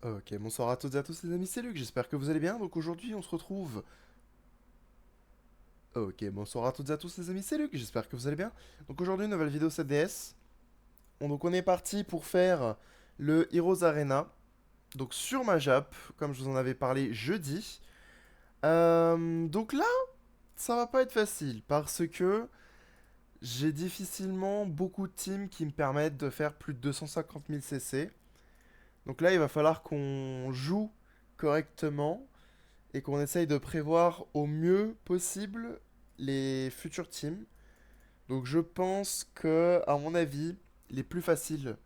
Ok, bonsoir à toutes et à tous les amis, c'est Luc, j'espère que vous allez bien. Donc aujourd'hui on se retrouve... Ok, bonsoir à toutes et à tous les amis, c'est Luc, j'espère que vous allez bien. Donc aujourd'hui une nouvelle vidéo 7DS. Donc on est parti pour faire le Heroes Arena. Donc sur ma Jap, comme je vous en avais parlé jeudi. Donc là, ça va pas être facile parce que j'ai difficilement beaucoup de teams qui me permettent de faire plus de 250 000 CC. Donc là il va falloir qu'on joue correctement et qu'on essaye de prévoir au mieux possible les futurs teams. Donc je pense que, à mon avis, les plus faciles,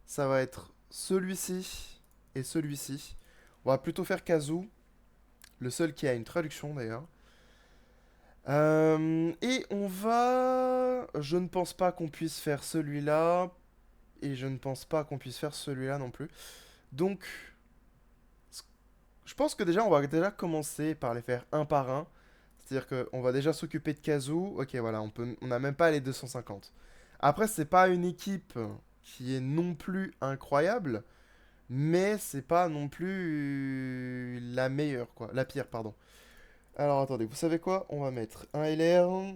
ça va être celui-ci et celui-ci. On va plutôt faire Kazoo, le seul qui a une traduction d'ailleurs. Et on va... Je ne pense pas qu'on puisse faire celui-là. Et je ne pense pas qu'on puisse faire celui-là non plus. Donc, je pense que déjà, on va déjà commencer par les faire un par un. C'est-à-dire qu'on va déjà s'occuper de Kazoo. Ok, voilà, on n'a même pas les 250. Après, c'est pas une équipe qui est non plus incroyable, mais c'est pas non plus la meilleure, quoi. La pire, pardon. Alors, attendez, vous savez quoi? On va mettre un LR.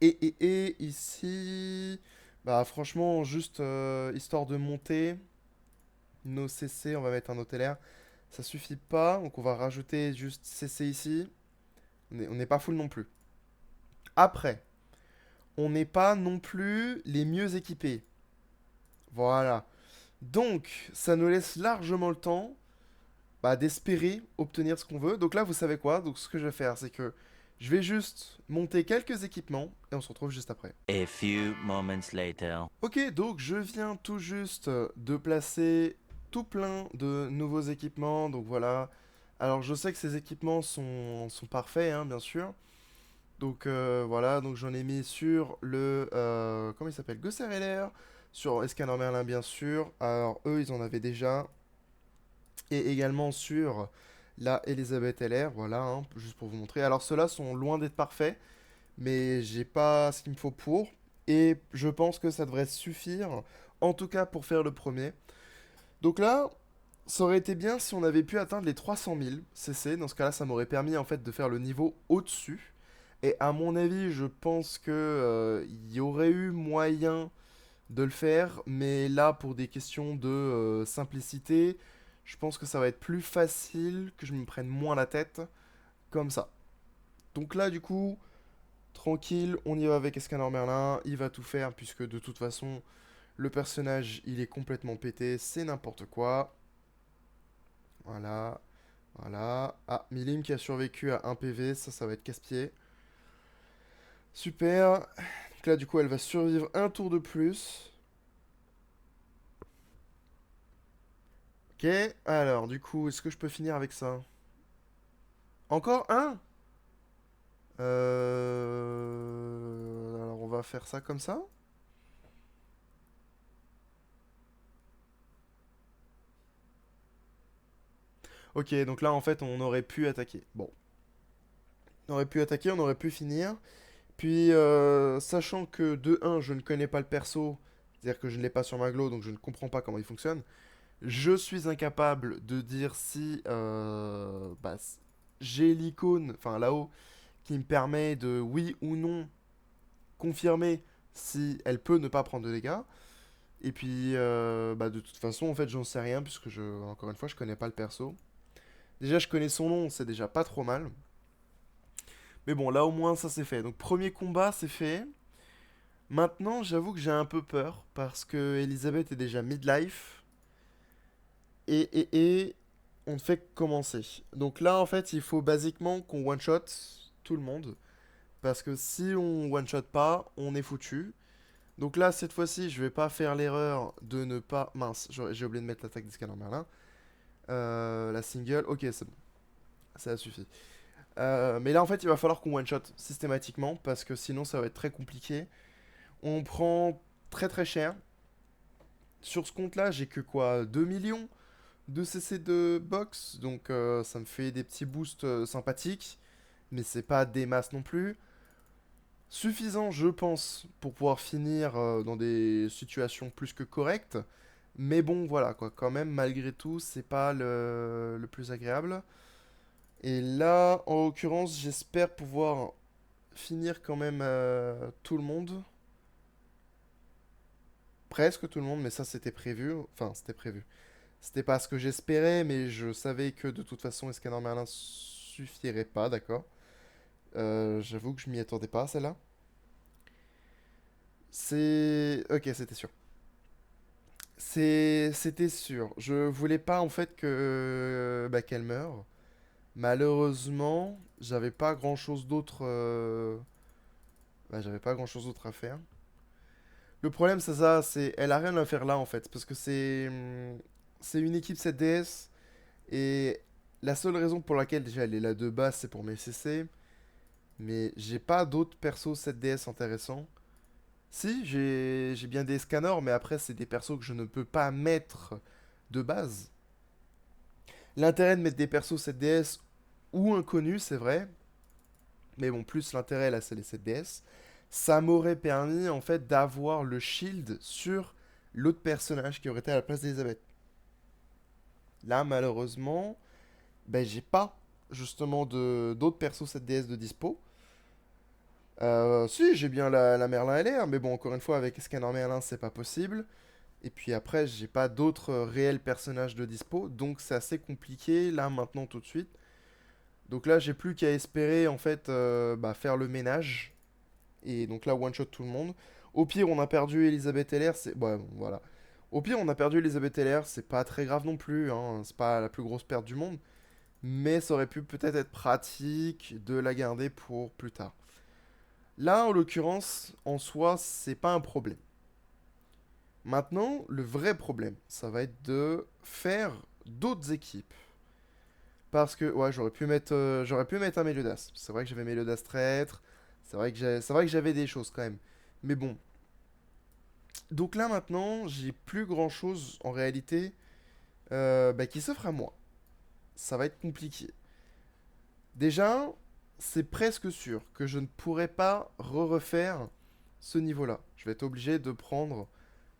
Et ici... Bah, franchement, juste histoire de monter nos CC, on va mettre un autre LR. Ça suffit pas, donc on va rajouter juste CC ici. On n'est pas full non plus. Après, on n'est pas non plus les mieux équipés. Voilà. Donc, ça nous laisse largement le temps d'espérer obtenir ce qu'on veut. Donc là, vous savez quoi? Donc ce que je vais faire, c'est que je vais juste monter quelques équipements et on se retrouve juste après. A few moments later. Ok, donc je viens tout juste de placer tout plein de nouveaux équipements. Donc voilà. Alors je sais que ces équipements sont parfaits, hein, bien sûr. Donc voilà, donc j'en ai mis sur le... comment il s'appelle? Gosser LR, sur Escanor Merlin bien sûr. Alors eux, ils en avaient déjà. Et également sur la Elisabeth LR, voilà, hein, juste pour vous montrer. Alors ceux-là sont loin d'être parfaits, mais j'ai pas ce qu'il me faut pour. Et je pense que ça devrait suffire, en tout cas pour faire le premier. Donc là, ça aurait été bien si on avait pu atteindre les 300 000 CC. Dans ce cas-là, ça m'aurait permis en fait de faire le niveau au-dessus. Et à mon avis, je pense que il y aurait eu moyen de le faire, mais là, pour des questions de simplicité, je pense que ça va être plus facile, que je me prenne moins la tête, comme ça. Donc là, du coup, tranquille, on y va avec Escanor Merlin, il va tout faire, puisque de toute façon, le personnage, il est complètement pété, c'est n'importe quoi. Voilà, voilà. Ah, Milim qui a survécu à 1 PV, ça va être casse-pied. Super. Donc là, du coup, elle va survivre un tour de plus. Ok, alors, du coup, est-ce que je peux finir avec ça? Encore un? Alors, on va faire ça comme ça. Ok, donc là, en fait, on aurait pu attaquer. Bon, on aurait pu attaquer, on aurait pu finir. Puis, sachant que de un, je ne connais pas le perso, c'est-à-dire que je ne l'ai pas sur ma glow, donc je ne comprends pas comment il fonctionne. Je suis incapable de dire si j'ai l'icône, enfin là-haut, qui me permet de oui ou non confirmer si elle peut ne pas prendre de dégâts. Et puis, de toute façon, en fait, j'en sais rien, puisque encore une fois, je connais pas le perso. Déjà, je connais son nom, c'est déjà pas trop mal. Mais bon, là au moins, ça c'est fait. Donc, premier combat, c'est fait. Maintenant, j'avoue que j'ai un peu peur, parce que Elisabeth est déjà midlife. Et on ne fait que commencer. Donc là, en fait, il faut basiquement qu'on one-shot tout le monde. Parce que si on one-shot pas, on est foutu. Donc là, cette fois-ci, je vais pas faire l'erreur de ne pas... Mince, j'ai oublié de mettre l'attaque des scanners Merlin. La single, ok, c'est bon. Ça suffit. Mais là, en fait, il va falloir qu'on one-shot systématiquement. Parce que sinon, ça va être très compliqué. On prend très très cher. Sur ce compte-là, j'ai que quoi 2 millions de CC de box. Donc ça me fait des petits boosts sympathiques. Mais c'est pas des masses non plus. Suffisant, je pense, pour pouvoir finir dans des situations plus que correctes. Mais bon, voilà, quoi. Quand même, malgré tout, c'est pas le plus agréable. Et là, en l'occurrence, j'espère pouvoir finir quand même tout le monde. Presque tout le monde, mais ça, c'était prévu. Enfin, c'était prévu. C'était pas ce que j'espérais, mais je savais que de toute façon, Escanor Merlin suffirait pas, d'accord. J'avoue que je m'y attendais pas, celle-là. C'est... Ok, c'était sûr. C'était sûr. Je voulais pas, en fait, que... Bah, qu'elle meure. Malheureusement, j'avais pas grand-chose d'autre... Bah, j'avais pas grand-chose d'autre à faire. Le problème, c'est ça, c'est... Elle a rien à faire là, en fait, parce que c'est une équipe 7DS, et la seule raison pour laquelle, déjà, elle est là de base, c'est pour mes CC. Mais j'ai pas d'autres persos 7DS intéressants. Si, j'ai bien des scanners, mais après, c'est des persos que je ne peux pas mettre de base. L'intérêt de mettre des persos 7DS ou inconnus, c'est vrai. Mais bon, plus l'intérêt là, c'est les 7DS. Ça m'aurait permis en fait d'avoir le shield sur l'autre personnage qui aurait été à la place d'Elisabeth. Là, malheureusement, ben, j'ai pas justement de d'autres persos 7DS de dispo. Si, j'ai bien la Merlin LR, mais bon, encore une fois, avec Scanner Merlin, c'est pas possible. Et puis après, j'ai pas d'autres réels personnages de dispo, donc c'est assez compliqué là, maintenant, tout de suite. Donc là, j'ai plus qu'à espérer, en fait, bah, faire le ménage. Et donc là, one-shot tout le monde. Au pire, on a perdu Elisabeth LR, c'est... Ouais, bon, voilà. Au pire, on a perdu Elisabeth LR, c'est pas très grave non plus, hein, c'est pas la plus grosse perte du monde. Mais ça aurait pu peut-être être pratique de la garder pour plus tard. Là, en l'occurrence, en soi, c'est pas un problème. Maintenant, le vrai problème, ça va être de faire d'autres équipes. Parce que, ouais, j'aurais pu mettre un Meliodas. C'est vrai que j'avais Meliodas traître. C'est vrai que j'avais des choses quand même. Mais bon. Donc là, maintenant, j'ai plus grand chose en réalité bah, qui s'offre à moi. Ça va être compliqué. Déjà, c'est presque sûr que je ne pourrai pas refaire ce niveau-là. Je vais être obligé de prendre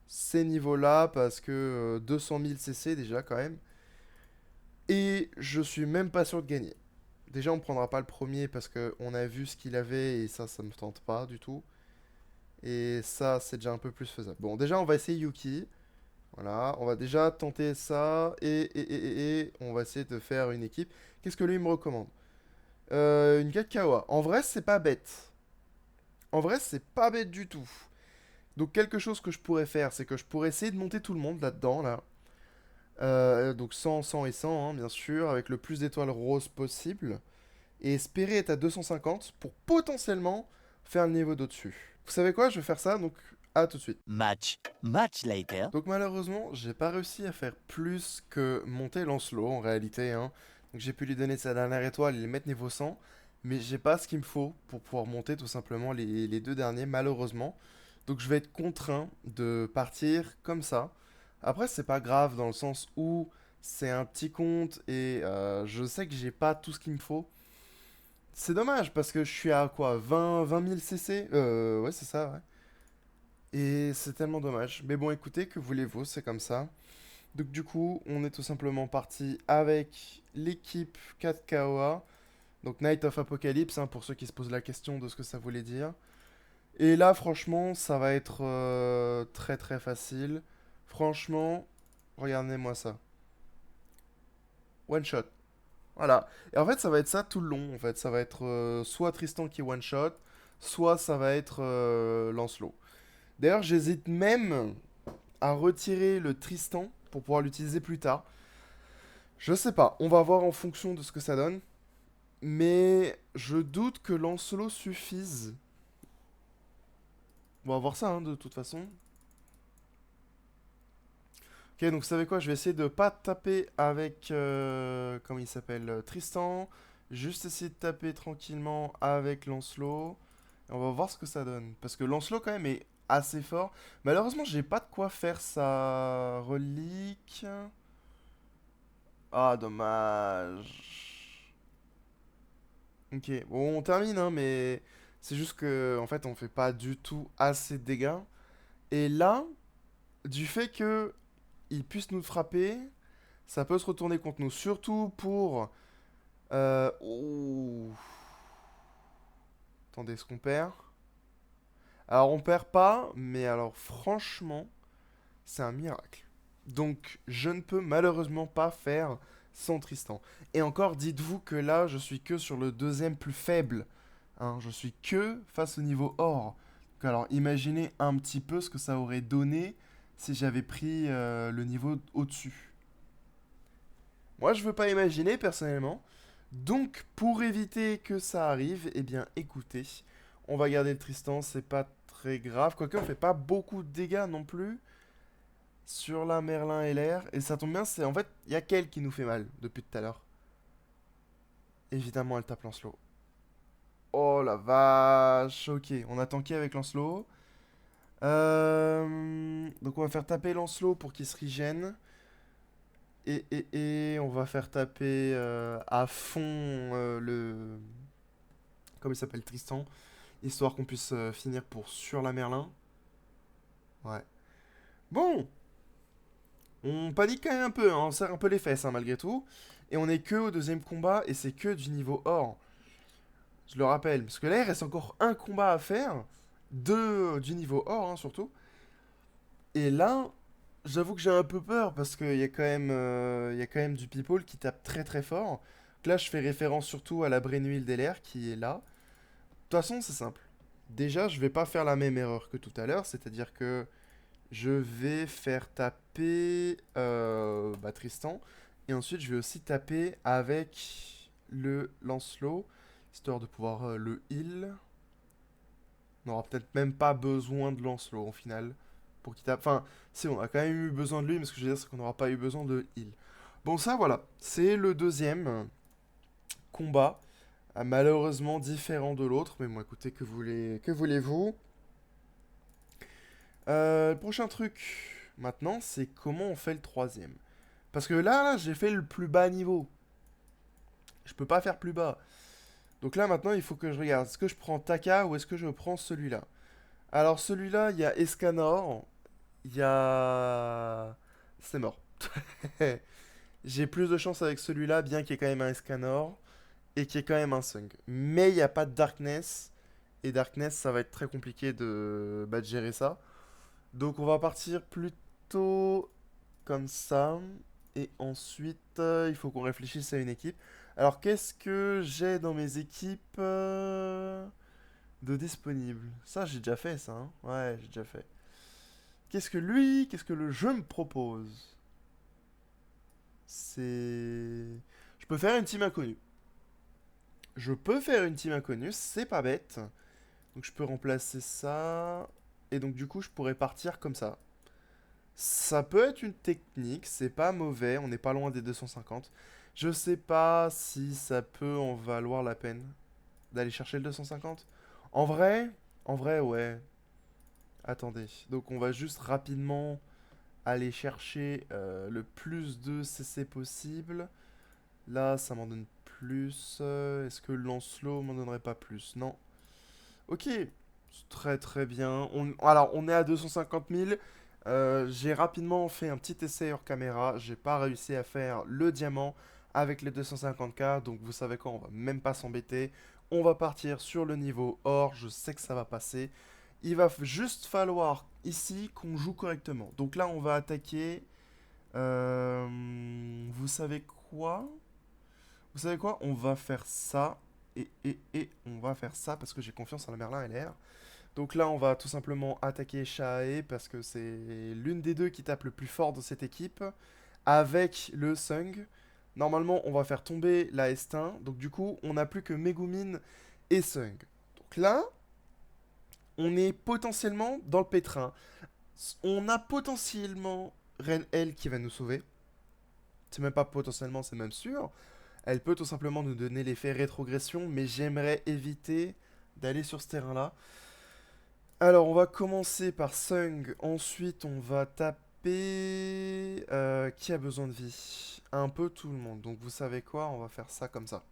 ces niveaux-là parce que 200 000 CC déjà quand même. Et je suis même pas sûr de gagner. Déjà, on prendra pas le premier parce qu'on a vu ce qu'il avait et ça me tente pas du tout. Et ça, c'est déjà un peu plus faisable. Bon, déjà, on va essayer Yuki. Voilà, on va déjà tenter ça et on va essayer de faire une équipe. Qu'est-ce que lui me recommande? Une Kakawa. En vrai, c'est pas bête. En vrai, c'est pas bête du tout. Donc, quelque chose que je pourrais faire, c'est que je pourrais essayer de monter tout le monde là-dedans, là. Donc 100, 100 et 100, hein, bien sûr, avec le plus d'étoiles roses possible. Et espérer être à 250 pour potentiellement faire le niveau d'au-dessus. Vous savez quoi? Je vais faire ça, donc à tout de suite. Much later. Donc malheureusement, j'ai pas réussi à faire plus que monter Lancelot en réalité, hein. Donc j'ai pu lui donner sa dernière étoile et les mettre niveau 100. Mais j'ai pas ce qu'il me faut pour pouvoir monter tout simplement les deux derniers, malheureusement. Donc je vais être contraint de partir comme ça. Après, c'est pas grave dans le sens où c'est un petit compte et je sais que j'ai pas tout ce qu'il me faut. C'est dommage parce que je suis à quoi 20 000 CC. Ouais, c'est ça, ouais. Et c'est tellement dommage. Mais bon, écoutez, que voulez-vous, c'est comme ça. Donc du coup, on est tout simplement parti avec l'équipe 4KOA. Donc Night of Apocalypse, hein, pour ceux qui se posent la question de ce que ça voulait dire. Et là, franchement, ça va être très très facile. Franchement, regardez-moi ça. One shot. Voilà. Et en fait, ça va être ça tout le long. En fait, ça va être soit Tristan qui one shot, soit ça va être Lancelot. D'ailleurs, j'hésite même à retirer le Tristan pour pouvoir l'utiliser plus tard. Je sais pas, on va voir en fonction de ce que ça donne. Mais je doute que Lancelot suffise. On va voir ça, hein, de toute façon. Ok, donc vous savez quoi, je vais essayer de pas taper avec, comment il s'appelle, Tristan. Juste essayer de taper tranquillement avec Lancelot. Et on va voir ce que ça donne. Parce que Lancelot quand même est assez fort. Malheureusement, j'ai pas de quoi faire sa relique. Ah, dommage. Ok, bon, on termine, hein, mais c'est juste que, en fait, on fait pas du tout assez de dégâts. Et là, du fait que il puisse nous frapper, ça peut se retourner contre nous. Surtout pour... ouh. Attendez, est-ce qu'on perd? Alors on perd pas, mais alors franchement, c'est un miracle. Donc je ne peux malheureusement pas faire sans Tristan. Et encore, dites-vous que là, je suis que sur le deuxième plus faible. Hein, je suis que face au niveau or. Donc, alors imaginez un petit peu ce que ça aurait donné si j'avais pris le niveau au-dessus. Moi, je veux pas imaginer personnellement. Donc, pour éviter que ça arrive, eh bien, écoutez, on va garder le Tristan, c'est pas très grave. Quoique, on fait pas beaucoup de dégâts non plus sur la Merlin et l'air. Et ça tombe bien, c'est en fait, il y a qu'elle qui nous fait mal depuis tout à l'heure. Évidemment, elle tape Lancelot. Oh la vache, ok, on a tanké avec Lancelot. Donc, on va faire taper Lancelot pour qu'il se régène. Et on va faire taper à fond le... Comment il s'appelle, Tristan. Histoire qu'on puisse finir pour sur la Merlin. Ouais. Bon, on panique quand même un peu, hein, on serre un peu les fesses hein, malgré tout. Et on est que au deuxième combat et c'est que du niveau or. Je le rappelle, parce que là il reste encore un combat à faire. Deux du niveau or hein, surtout. Et là, j'avoue que j'ai un peu peur parce qu'il y a quand même, il y a quand même du people qui tape très très fort. Donc là, je fais référence surtout à la Brenouille d'Elair qui est là. De toute façon, c'est simple. Déjà, je vais pas faire la même erreur que tout à l'heure, c'est-à-dire que je vais faire taper Tristan. Et ensuite, je vais aussi taper avec le Lancelot, histoire de pouvoir le heal. On n'aura peut-être même pas besoin de Lancelot au final. Pour qu'il tape. Enfin, si, on a quand même eu besoin de lui, mais ce que je veux dire, c'est qu'on n'aura pas eu besoin de heal. Bon, ça, voilà. C'est le deuxième combat. Malheureusement différent de l'autre. Mais bon, écoutez, que voulez-vous? Le prochain truc, maintenant, c'est comment on fait le troisième. Parce que là, j'ai fait le plus bas niveau. Je peux pas faire plus bas. Donc là, maintenant, il faut que je regarde. Est-ce que je prends Taka ou est-ce que je prends celui-là? Alors, celui-là, il y a Escanor. Il y a... C'est mort. J'ai plus de chance avec celui-là, bien qu'il y ait quand même un Escanor. Et qu'il y ait quand même un Sung. Mais il n'y a pas de Darkness. Et Darkness, ça va être très compliqué de gérer ça. Donc on va partir plutôt comme ça. Et ensuite, il faut qu'on réfléchisse à une équipe. Alors qu'est-ce que j'ai dans mes équipes de disponibles? Ça, j'ai déjà fait ça. Hein. Ouais, j'ai déjà fait. Qu'est-ce que le jeu me propose? C'est... Je peux faire une team inconnue. Je peux faire une team inconnue, c'est pas bête. Donc je peux remplacer ça. Et donc du coup, je pourrais partir comme ça. Ça peut être une technique, c'est pas mauvais, on n'est pas loin des 250. Je sais pas si ça peut en valoir la peine d'aller chercher le 250. En vrai, ouais. Attendez, donc on va juste rapidement aller chercher le plus de CC possible. Là, ça m'en donne plus. Est-ce que Lancelot m'en donnerait pas plus? Non. Ok, c'est très très bien. Alors, on est à 250 000. J'ai rapidement fait un petit essai hors caméra. J'ai pas réussi à faire le diamant avec les 250K. Donc, vous savez quoi, on va même pas s'embêter. On va partir sur le niveau or. Je sais que ça va passer. Il va juste falloir ici qu'on joue correctement. Donc là, on va attaquer. Vous savez quoi? Vous savez quoi? On va faire ça. Et on va faire ça parce que j'ai confiance en la Merlin LR. Donc là, on va tout simplement attaquer Shae parce que c'est l'une des deux qui tape le plus fort dans cette équipe. Avec le Sung. Normalement, on va faire tomber la Estin. Donc du coup, on n'a plus que Megumin et Sung. Donc là, on est potentiellement dans le pétrin. On a potentiellement Ren L qui va nous sauver. C'est même pas potentiellement, c'est même sûr. Elle peut tout simplement nous donner l'effet rétrogression, mais j'aimerais éviter d'aller sur ce terrain-là. Alors, on va commencer par Sung. Ensuite, on va taper... qui a besoin de vie? Un peu tout le monde. Donc, vous savez quoi? On va faire ça comme ça.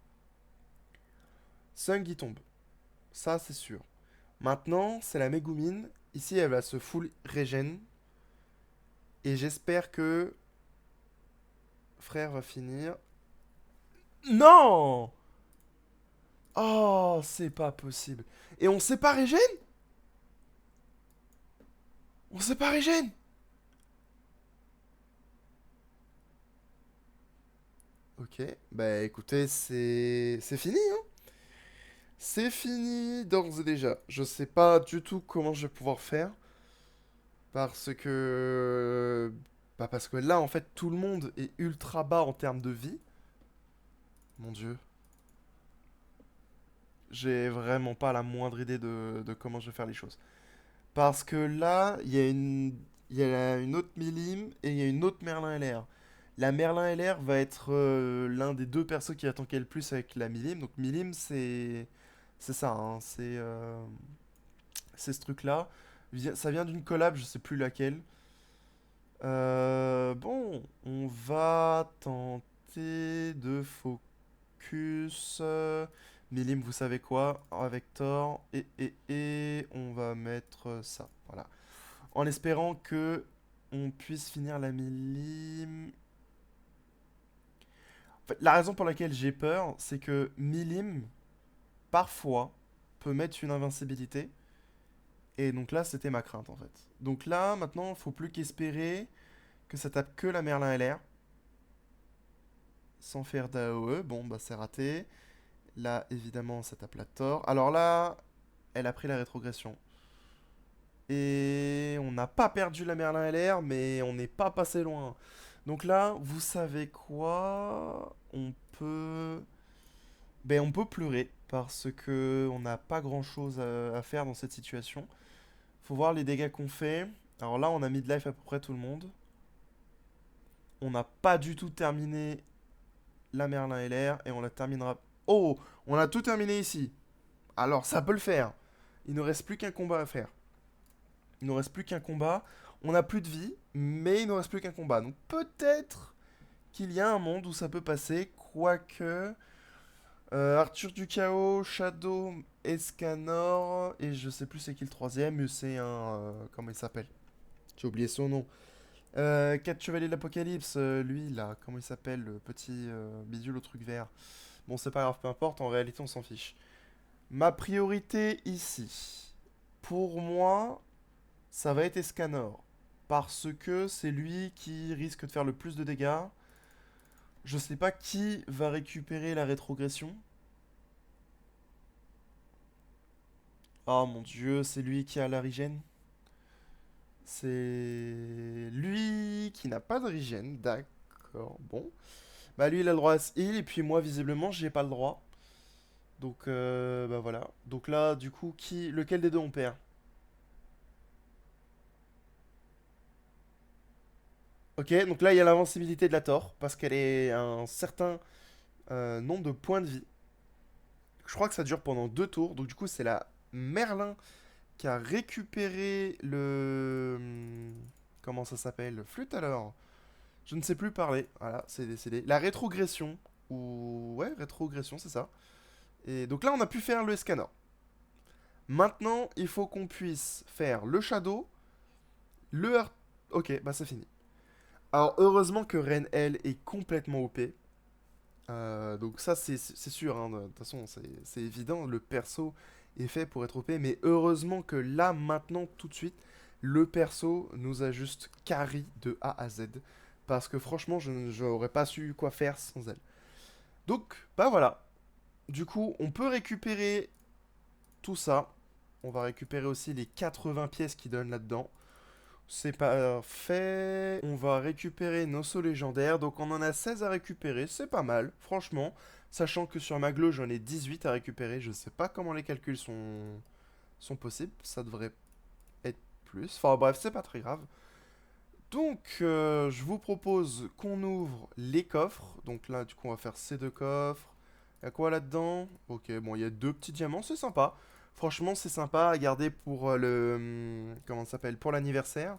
Sung, il tombe. Ça, c'est sûr. Maintenant, c'est la Megumine. Ici, elle va se full régène. Et j'espère que frère va finir. Non! Oh, c'est pas possible. Et on sait pas régène? On sait pas régène? Ok, bah écoutez, c'est fini, hein. C'est fini d'ores et déjà. Je sais pas du tout comment je vais pouvoir faire. Parce que... Bah parce que là, en fait, tout le monde est ultra bas en termes de vie. Mon Dieu. J'ai vraiment pas la moindre idée de comment je vais faire les choses. Parce que là, il y a une autre Milim et il y a une autre Merlin LR. La Merlin LR va être l'un des deux persos qui va tanker le plus avec la Milim. Donc Milim, c'est ça, hein, c'est ce truc-là. Ça vient d'une collab, je sais plus laquelle. Bon, on va tenter de focus. Milim, vous savez quoi? Avec Thor. Et on va mettre ça. Voilà. En espérant que on puisse finir la Milim. En fait, la raison pour laquelle j'ai peur, c'est que Milim, parfois, peut mettre une invincibilité. Et donc là, c'était ma crainte en fait. Donc là, maintenant, faut plus qu'espérer que ça tape que la Merlin LR. Sans faire d'AOE. Bon, bah c'est raté. Là, évidemment, ça tape la Thor. Alors là, elle a pris la rétrogression. Et on n'a pas perdu la Merlin LR, mais on n'est pas passé loin. Donc là, vous savez quoi? On peut... Ben, on peut pleurer, parce que on n'a pas grand-chose à faire dans cette situation. Faut voir les dégâts qu'on fait. Alors là, on a mis de life à peu près tout le monde. On n'a pas du tout terminé la Merlin LR, et on la terminera... Oh! On a tout terminé ici. Alors, ça peut le faire. Il ne reste plus qu'un combat à faire. Il ne reste plus qu'un combat. On n'a plus de vie, mais il ne reste plus qu'un combat. Donc peut-être qu'il y a un monde où ça peut passer, quoique... Arthur du Chaos, Shadow, Escanor, et je sais plus c'est qui le troisième, mais c'est un... comment il s'appelle? J'ai oublié son nom. 4 Chevaliers de l'Apocalypse, lui là, comment il s'appelle, le petit bidule au truc vert. Bon, c'est pas grave, peu importe, en réalité on s'en fiche. Ma priorité ici, pour moi, ça va être Escanor. Parce que c'est lui qui risque de faire le plus de dégâts. Je sais pas qui va récupérer la rétrogression. Oh mon dieu, c'est lui qui a la régène. C'est lui qui n'a pas de régène, d'accord, bon. Bah lui il a le droit à ce heal, et puis moi visiblement j'ai pas le droit. Donc bah voilà. Donc là du coup, lequel des deux on perd? Ok, donc là il y a l'invincibilité de la Thor, parce qu'elle est un certain nombre de points de vie. Je crois que ça dure pendant 2 tours, donc du coup c'est la Merlin qui a récupéré le... Comment ça s'appelle? Le flûte alors? Je ne sais plus parler. Voilà, c'est décédé. La rétrogression. Ou... Ouais, rétrogression, c'est ça. Et donc là, on a pu faire le scanner. Maintenant, il faut qu'on puisse faire le shadow, le... Ok, bah c'est fini. Alors, heureusement que Ren, elle, est complètement OP. Donc ça, c'est sûr, hein, de toute façon, c'est évident. Le perso est fait pour être OP. Mais heureusement que là, maintenant, tout de suite, le perso nous a juste carry de A à Z. Parce que franchement, je n'aurais pas su quoi faire sans elle. Donc, bah voilà. Du coup, on peut récupérer tout ça. On va récupérer aussi les 80 pièces qui donnent là-dedans. C'est parfait. On va récupérer nos sauts légendaires. Donc on en a 16 à récupérer. C'est pas mal, franchement. Sachant que sur ma glow, j'en ai 18 à récupérer. Je sais pas comment les calculs sont possibles. Ça devrait être plus. Enfin bref, c'est pas très grave. Donc, je vous propose qu'on ouvre les coffres. Donc là, du coup, on va faire ces deux coffres. Il y a quoi là-dedans? Ok, bon, il y a deux petits diamants, c'est sympa. Franchement, c'est sympa à garder pour comment ça s'appelle? Pour l'anniversaire.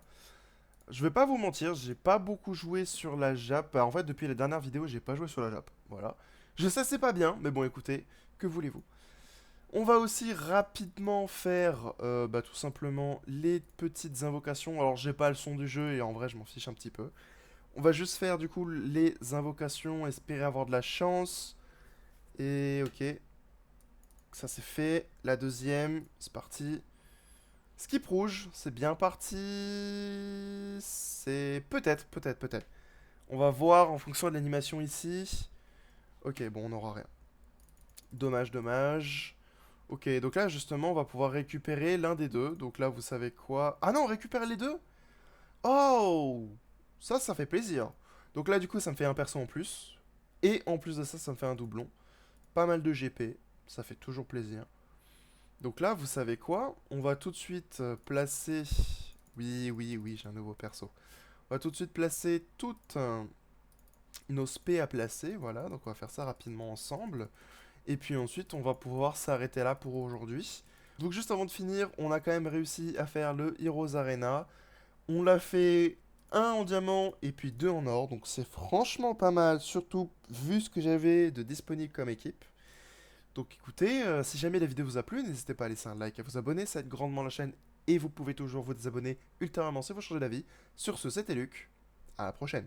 Je vais pas vous mentir, j'ai pas beaucoup joué sur la Jap. En fait, depuis la dernière vidéo, j'ai pas joué sur la Jap. Voilà. Je sais, c'est pas bien, mais bon, écoutez, que voulez-vous? On va aussi rapidement faire tout simplement les petites invocations. Alors j'ai pas le son du jeu et en vrai je m'en fiche un petit peu. On va juste faire du coup les invocations, espérer avoir de la chance. Et ok, ça c'est fait. La deuxième, c'est parti. Skip rouge, c'est bien parti. C'est peut-être. On va voir en fonction de l'animation ici. Ok, bon, on n'aura rien. Dommage. Ok, donc là, justement, on va pouvoir récupérer l'un des deux. Donc là, vous savez quoi? Ah non, on récupère les deux? Oh! Ça fait plaisir. Donc là, du coup, ça me fait un perso en plus. Et en plus de ça, ça me fait un doublon. Pas mal de GP. Ça fait toujours plaisir. Donc là, vous savez quoi? On va tout de suite placer... Oui, j'ai un nouveau perso. On va tout de suite placer toutes nos spés à placer. Voilà, donc on va faire ça rapidement ensemble. Et puis ensuite, on va pouvoir s'arrêter là pour aujourd'hui. Donc juste avant de finir, on a quand même réussi à faire le Heroes Arena. On l'a fait un en diamant et puis deux en or. Donc c'est franchement pas mal, surtout vu ce que j'avais de disponible comme équipe. Donc écoutez, si jamais la vidéo vous a plu, n'hésitez pas à laisser un like, à vous abonner, ça aide grandement la chaîne. Et vous pouvez toujours vous désabonner ultérieurement si vous changez d'avis. Sur ce, c'était Luc. À la prochaine.